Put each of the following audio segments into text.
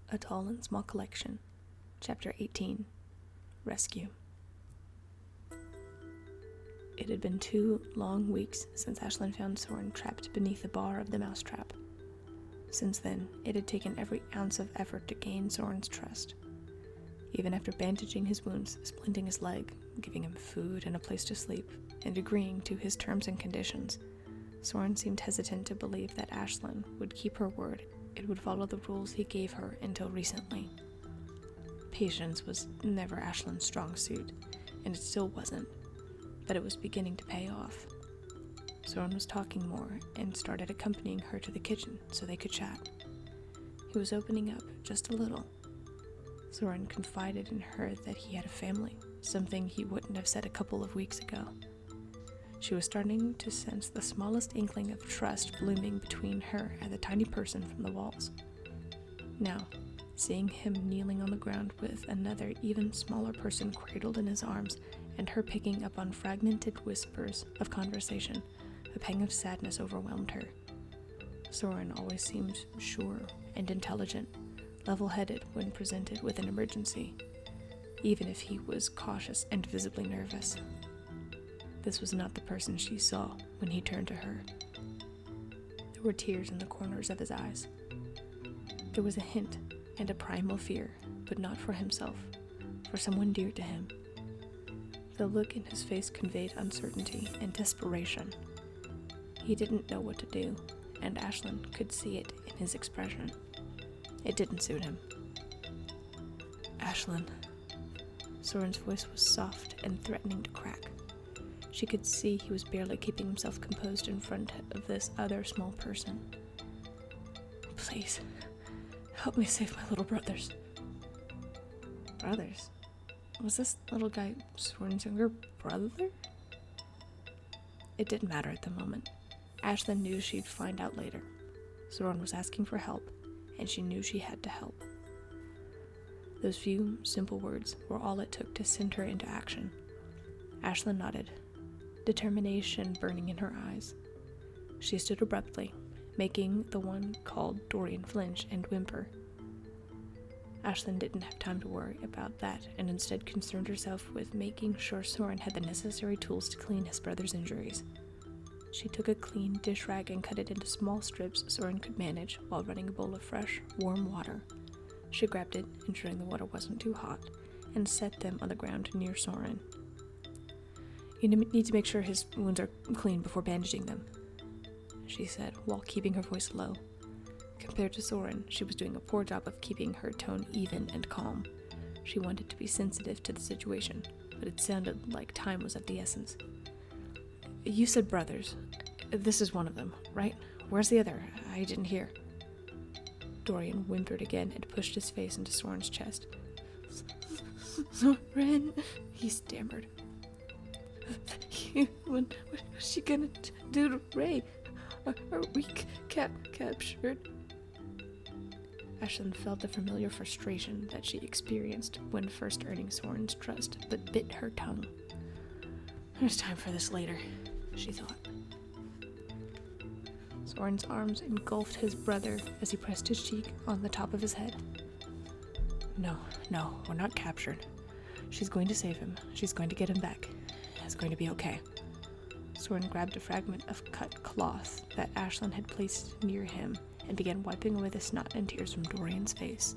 A Tall and Small Collection, Chapter 18, Rescue. It had been 2 long weeks since Ashlynn found Soren trapped beneath the bar of the mousetrap. Since then, it had taken every ounce of effort to gain Soren's trust. Even after bandaging his wounds, splinting his leg, giving him food and a place to sleep, and agreeing to his terms and conditions, Soren seemed hesitant to believe that Ashlynn would keep her word and would follow the rules he gave her until recently. Patience was never Ashlynn's strong suit, and it still wasn't, but it was beginning to pay off. Soren was talking more and started accompanying her to the kitchen so they could chat. He was opening up just a little. Soren confided in her that he had a family, something he wouldn't have said a couple of weeks ago. She was starting to sense the smallest inkling of trust blooming between her and the tiny person from the walls. Now, seeing him kneeling on the ground with another even smaller person cradled in his arms and her picking up on fragmented whispers of conversation, a pang of sadness overwhelmed her. Soren always seemed sure and intelligent, level-headed when presented with an emergency, even if he was cautious and visibly nervous. This was not the person she saw when he turned to her. There were tears in the corners of his eyes. There was a hint and a primal fear, but not for himself, for someone dear to him. The look in his face conveyed uncertainty and desperation. He didn't know what to do, and Ashlynn could see it in his expression. It didn't suit him. Ashlynn. Soren's voice was soft and threatening to crack. She could see he was barely keeping himself composed in front of this other small person. Please, help me save my little brothers. Brothers? Was this little guy Soren's younger brother? It didn't matter at the moment. Ashlynn knew she'd find out later. Soren was asking for help, and she knew she had to help. Those few simple words were all it took to send her into action. Ashlynn nodded, determination burning in her eyes. She stood abruptly, making the one called Dorian flinch and whimper. Ashlynn didn't have time to worry about that and instead concerned herself with making sure Soren had the necessary tools to clean his brother's injuries. She took a clean dish rag and cut it into small strips Soren could manage while running a bowl of fresh, warm water. She grabbed it, ensuring the water wasn't too hot, and set them on the ground near Soren. You need to make sure his wounds are clean before bandaging them, she said, while keeping her voice low. Compared to Soren, she was doing a poor job of keeping her tone even and calm. She wanted to be sensitive to the situation, but it sounded like time was of the essence. You said brothers. This is one of them, right? Where's the other? I didn't hear. Dorian whimpered again and pushed his face into Soren's chest. Soren, he stammered. What's she gonna do to Ray? Are we captured? Ashlynn felt the familiar frustration that she experienced when first earning Soren's trust, but bit her tongue. There's time for this later, she thought. Soren's arms engulfed his brother as he pressed his cheek on the top of his head. No, we're not captured. She's going to save him. She's going to get him back. It's going to be okay. Soren grabbed a fragment of cut cloth that Ashlynn had placed near him and began wiping away the snot and tears from Dorian's face.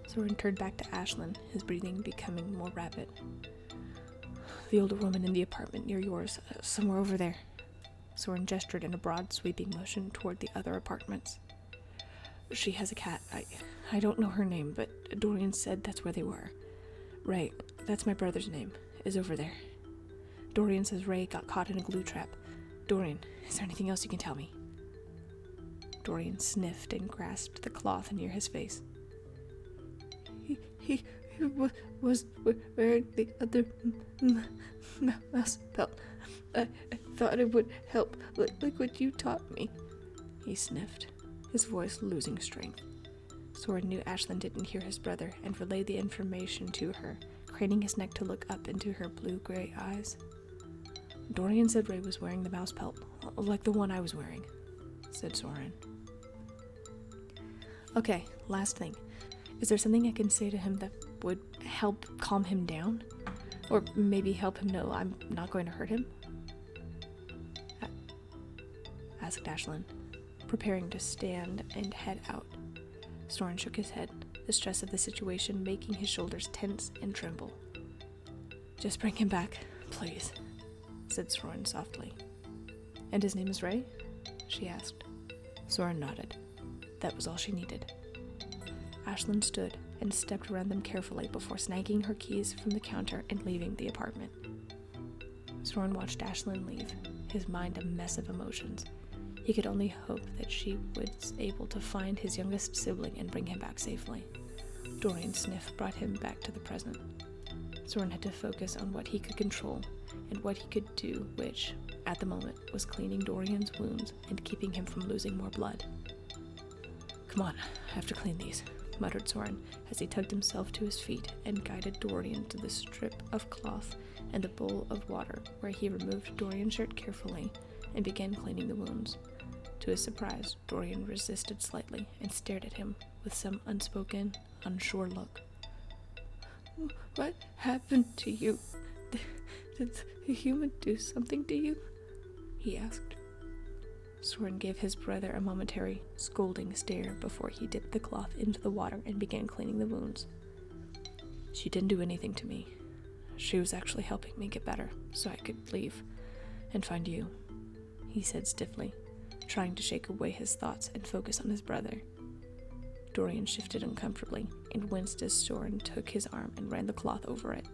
Soren turned back to Ashlynn, his breathing becoming more rapid. The older woman in the apartment near yours, somewhere over there. Soren gestured in a broad, sweeping motion toward the other apartments. She has a cat. I don't know her name, but Dorian said that's where they were. Ray, that's my brother's name, is over there. Dorian says Ray got caught in a glue trap. Dorian, is there anything else you can tell me? Dorian sniffed and grasped the cloth near his face. He was wearing the other mouse belt. I thought it would help, like what you taught me. He sniffed, his voice losing strength. Soren knew Ashlynn didn't hear his brother and relayed the information to her, craning his neck to look up into her blue-gray eyes. Dorian said Ray was wearing the mouse pelt, like the one I was wearing, said Soren. Okay, last thing. Is there something I can say to him that would help calm him down? Or maybe help him know I'm not going to hurt him? Asked Ashlynn, preparing to stand and head out. Soren shook his head, the stress of the situation making his shoulders tense and tremble. Just bring him back, please, said Soren softly. And his name is Ray? She asked. Soren nodded. That was all she needed. Ashlynn stood and stepped around them carefully before snagging her keys from the counter and leaving the apartment. Soren watched Ashlynn leave, his mind a mess of emotions. He could only hope that she was able to find his youngest sibling and bring him back safely. Dorian's sniff brought him back to the present. Soren had to focus on what he could control and what he could do, which, at the moment, was cleaning Dorian's wounds and keeping him from losing more blood. Come on, I have to clean these, muttered Soren as he tugged himself to his feet and guided Dorian to the strip of cloth and the bowl of water, where he removed Dorian's shirt carefully and began cleaning the wounds. To his surprise, Dorian resisted slightly and stared at him with some unspoken, unsure look. What happened to you? Did the human do something to you? He asked. Soren gave his brother a momentary, scolding stare before he dipped the cloth into the water and began cleaning the wounds. She didn't do anything to me. She was actually helping me get better, so I could leave and find you, he said stiffly, trying to shake away his thoughts and focus on his brother. Dorian shifted uncomfortably and winced as Soren took his arm and ran the cloth over it.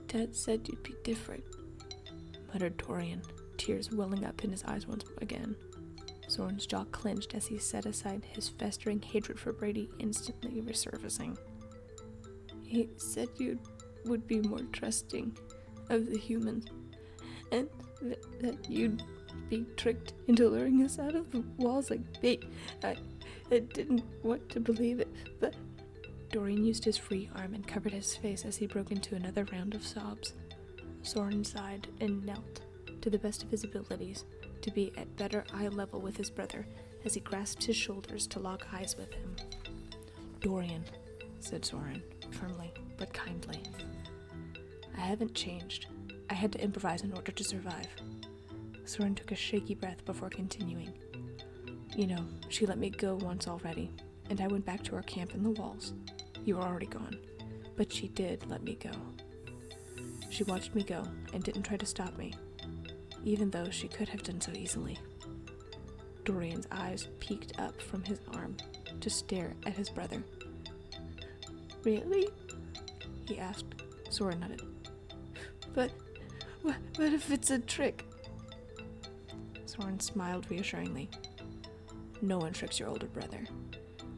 Dad said you'd be different, muttered Dorian, tears welling up in his eyes once again. Soren's jaw clenched as he set aside his festering hatred for Brady, instantly resurfacing. He said you would be more trusting of the humans, and that you'd be tricked into luring us out of the walls like bait. I didn't want to believe it, but... Dorian used his free arm and covered his face as he broke into another round of sobs. Soren sighed and knelt, to the best of his abilities, to be at better eye level with his brother as he grasped his shoulders to lock eyes with him. Dorian, said Soren, firmly but kindly. I haven't changed. I had to improvise in order to survive. Soren took a shaky breath before continuing. You know, she let me go once already, and I went back to our camp in the walls. You were already gone, but she did let me go. She watched me go and didn't try to stop me, even though she could have done so easily. Dorian's eyes peeked up from his arm to stare at his brother. Really? He asked. Soren nodded. But what if it's a trick? Soren smiled reassuringly. No one tricks your older brother,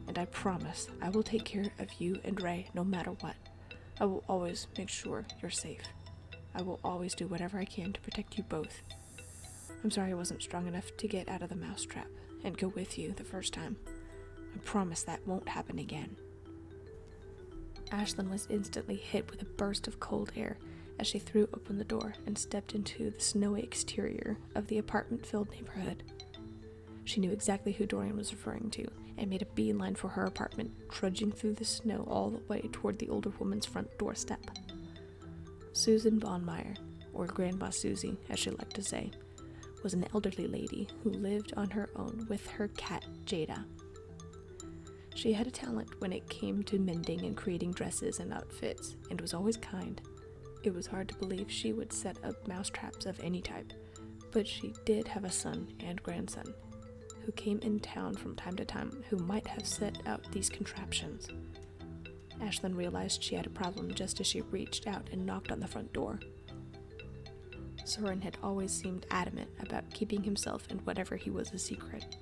and I promise I will take care of you and Ray no matter what. I will always make sure you're safe. I will always do whatever I can to protect you both. I'm sorry I wasn't strong enough to get out of the mousetrap and go with you the first time. I promise that won't happen again. Ashlynn was instantly hit with a burst of cold air as she threw open the door and stepped into the snowy exterior of the apartment-filled neighborhood. She knew exactly who Dorian was referring to and made a beeline for her apartment, trudging through the snow all the way toward the older woman's front doorstep. Susan Bonmeyer, or Grandma Susie, as she liked to say, was an elderly lady who lived on her own with her cat, Jada. She had a talent when it came to mending and creating dresses and outfits, and was always kind. It was hard to believe she would set up mousetraps of any type, but she did have a son and grandson who came in town from time to time who might have set out these contraptions. Ashlynn realized she had a problem just as she reached out and knocked on the front door. Soren had always seemed adamant about keeping himself and whatever he was a secret.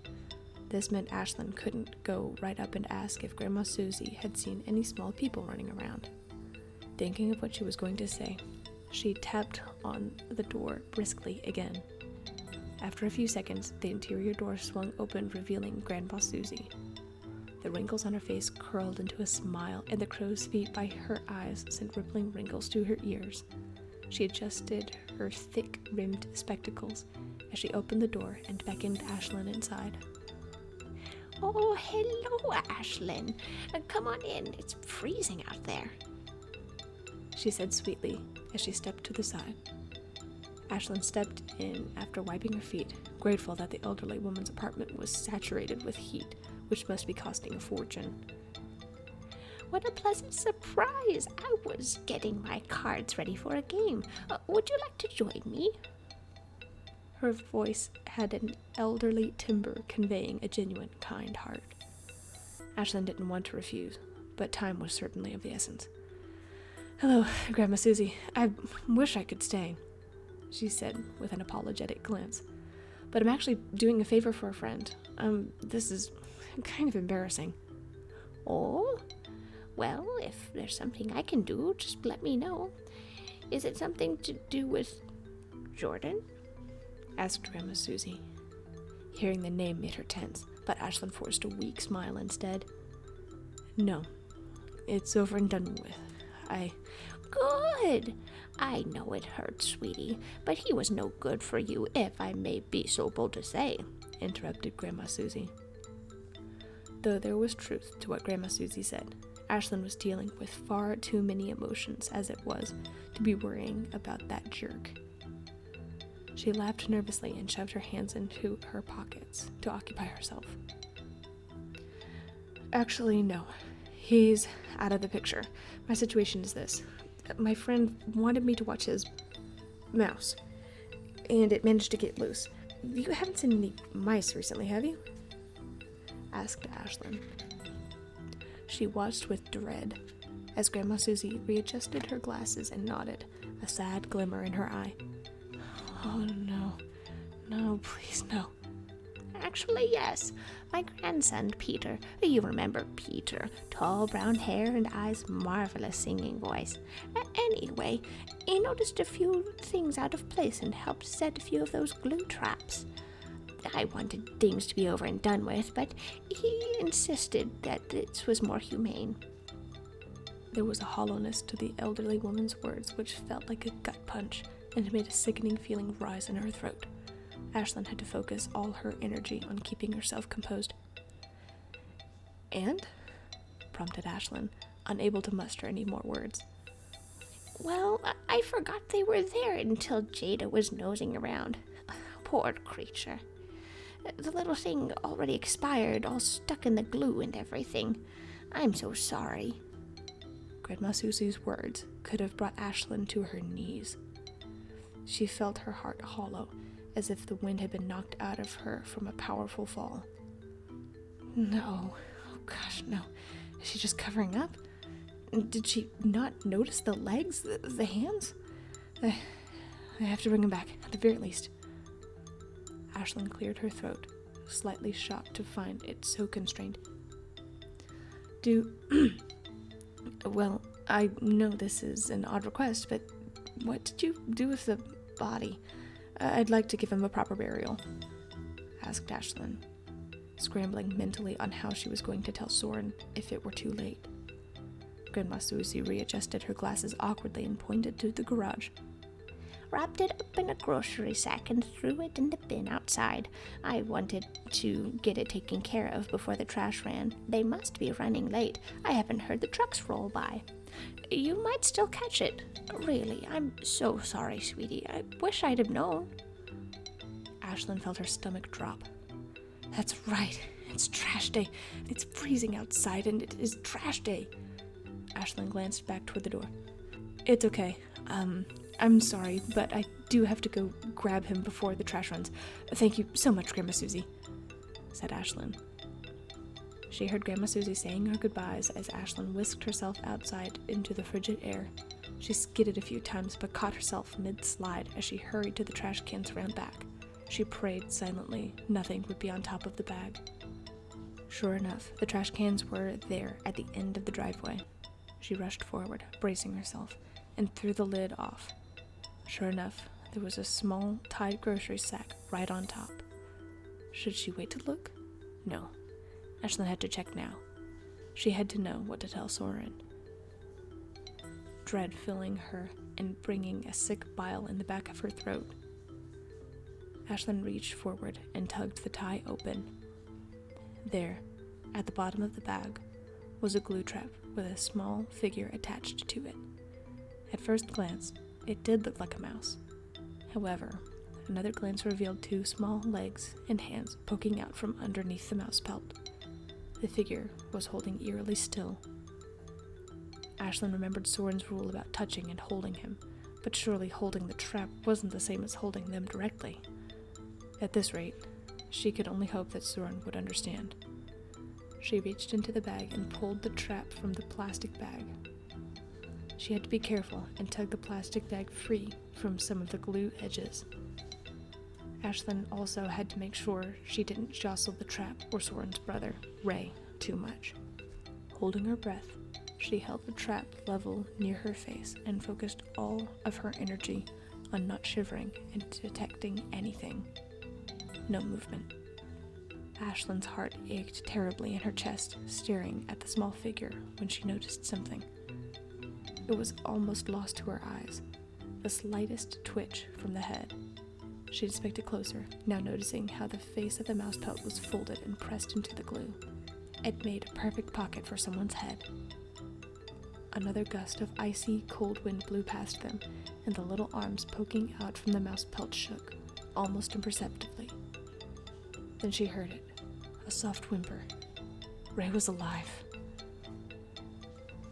This meant Ashlynn couldn't go right up and ask if Grandma Susie had seen any small people running around. Thinking of what she was going to say, she tapped on the door briskly again. After a few seconds, the interior door swung open, revealing Grandma Susie. The wrinkles on her face curled into a smile, and the crow's feet by her eyes sent rippling wrinkles to her ears. She adjusted her thick-rimmed spectacles as she opened the door and beckoned Ashlynn inside. Oh, hello, Ashlynn. Come on in. It's freezing out there, she said sweetly as she stepped to the side. Ashlynn stepped in after wiping her feet, grateful that the elderly woman's apartment was saturated with heat, which must be costing a fortune. What a pleasant surprise. I was getting my cards ready for a game. Would you like to join me? Her voice had an elderly timbre conveying a genuine, kind heart. Ashlynn didn't want to refuse, but time was certainly of the essence. Hello, Grandma Susie. I wish I could stay, she said with an apologetic glance. But I'm actually doing a favor for a friend. This is kind of embarrassing. Oh? Well, if there's something I can do, just let me know. Is it something to do with Jordan? Asked Grandma Susie. Hearing the name made her tense, but Ashlynn forced a weak smile instead. No, it's over and done with. Good! I know it hurts, sweetie, but he was no good for you, if I may be so bold to say, interrupted Grandma Susie. Though there was truth to what Grandma Susie said, Ashlynn was dealing with far too many emotions as it was to be worrying about that jerk. She laughed nervously and shoved her hands into her pockets to occupy herself. Actually, no. He's out of the picture. My situation is this. My friend wanted me to watch his mouse, and it managed to get loose. You haven't seen any mice recently, have you? Asked Ashlynn. She watched with dread as Grandma Susie readjusted her glasses and nodded, a sad glimmer in her eye. Oh, no. No, please, no. Actually, yes. My grandson, Peter. You remember Peter. Tall brown hair and eyes, marvelous singing voice. Anyway, he noticed a few things out of place and helped set a few of those glue traps. I wanted things to be over and done with, but he insisted that this was more humane. There was a hollowness to the elderly woman's words which felt like a gut punch and made a sickening feeling rise in her throat. Ashlynn had to focus all her energy on keeping herself composed. And? Prompted Ashlynn, unable to muster any more words. Well, I forgot they were there until Jada was nosing around. Poor creature. The little thing already expired, all stuck in the glue and everything. I'm so sorry. Grandma Susie's words could have brought Ashlynn to her knees. She felt her heart hollow, as if the wind had been knocked out of her from a powerful fall. No. Oh gosh, no. Is she just covering up? Did she not notice the legs, the hands? I have to bring him back, at the very least. Ashlynn cleared her throat, slightly shocked to find it so constrained. Well, I know this is an odd request, but what did you do with the body? I'd like to give him a proper burial, asked Ashlynn, scrambling mentally on how she was going to tell Soren if it were too late. Grandma Susie readjusted her glasses awkwardly and pointed to the garage. Wrapped it up in a grocery sack and threw it in the bin outside. I wanted to get it taken care of before the trash ran. They must be running late. I haven't heard the trucks roll by. You might still catch it. Really, I'm so sorry, sweetie. I wish I'd have known. Ashlynn felt her stomach drop. That's right. It's trash day. It's freezing outside, and it is trash day. Ashlynn glanced back toward the door. It's okay. I'm sorry, but I do have to go grab him before the trash runs. Thank you so much, Grandma Susie, said Ashlynn. She heard Grandma Susie saying her goodbyes as Ashlynn whisked herself outside into the frigid air. She skidded a few times but caught herself mid-slide as she hurried to the trash cans around back. She prayed silently nothing would be on top of the bag. Sure enough, the trash cans were there at the end of the driveway. She rushed forward, bracing herself, and threw the lid off. Sure enough, there was a small, tied grocery sack right on top. Should she wait to look? No. Ashlynn had to check now. She had to know what to tell Soren. Dread filling her and bringing a sick bile in the back of her throat. Ashlynn reached forward and tugged the tie open. There, At the bottom of the bag was a glue trap with a small figure attached to it. At first glance, it did look like a mouse. However, another glance revealed two small legs and hands poking out from underneath the mouse pelt. The figure was holding eerily still. Ashlynn remembered Soren's rule about touching and holding him, but surely holding the trap wasn't the same as holding them directly. At this rate, she could only hope that Soren would understand. She reached into the bag and pulled the trap from the plastic bag. She had to be careful and tug the plastic bag free from some of the glue edges. Ashlynn also had to make sure she didn't jostle the trap or Soren's brother, Ray, too much. Holding her breath, she held the trap level near her face and focused all of her energy on not shivering and detecting anything. No movement. Ashlynn's heart ached terribly in her chest, staring at the small figure when she noticed something. It was almost lost to her eyes, the slightest twitch from the head. She inspected closer, now noticing how the face of the mouse pelt was folded and pressed into the glue. It made a perfect pocket for someone's head. Another gust of icy, cold wind blew past them, and the little arms poking out from the mouse pelt shook, almost imperceptibly. Then she heard it, a soft whimper. Ray was alive.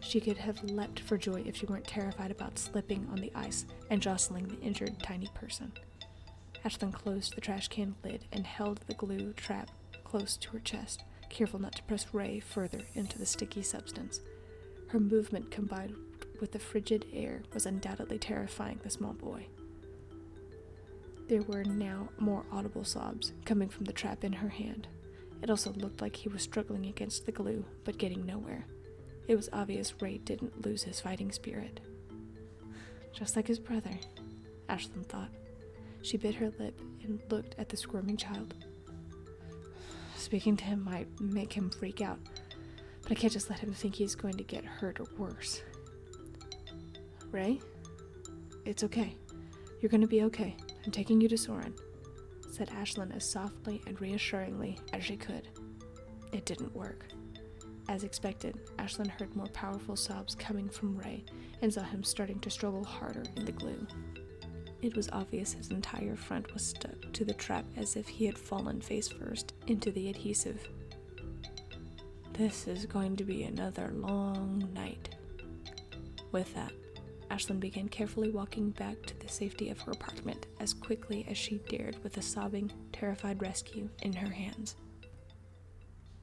She could have leapt for joy if she weren't terrified about slipping on the ice and jostling the injured tiny person. Ashlynn closed the trash can lid and held the glue trap close to her chest, careful not to press Ray further into the sticky substance. Her movement, combined with the frigid air, was undoubtedly terrifying the small boy. There were now more audible sobs coming from the trap in her hand. It also looked like he was struggling against the glue, but getting nowhere. It was obvious Ray didn't lose his fighting spirit. Just like his brother, Ashlynn thought. She bit her lip and looked at the squirming child. Speaking to him might make him freak out, but I can't just let him think he's going to get hurt or worse. Ray? It's okay. You're going to be okay. I'm taking you to Soren, said Ashlynn as softly and reassuringly as she could. It didn't work. As expected, Ashlynn heard more powerful sobs coming from Ray and saw him starting to struggle harder in the glue. It was obvious his entire front was stuck to the trap as if he had fallen face first into the adhesive. This is going to be another long night. With that, Ashlynn began carefully walking back to the safety of her apartment as quickly as she dared with the sobbing, terrified rescue in her hands.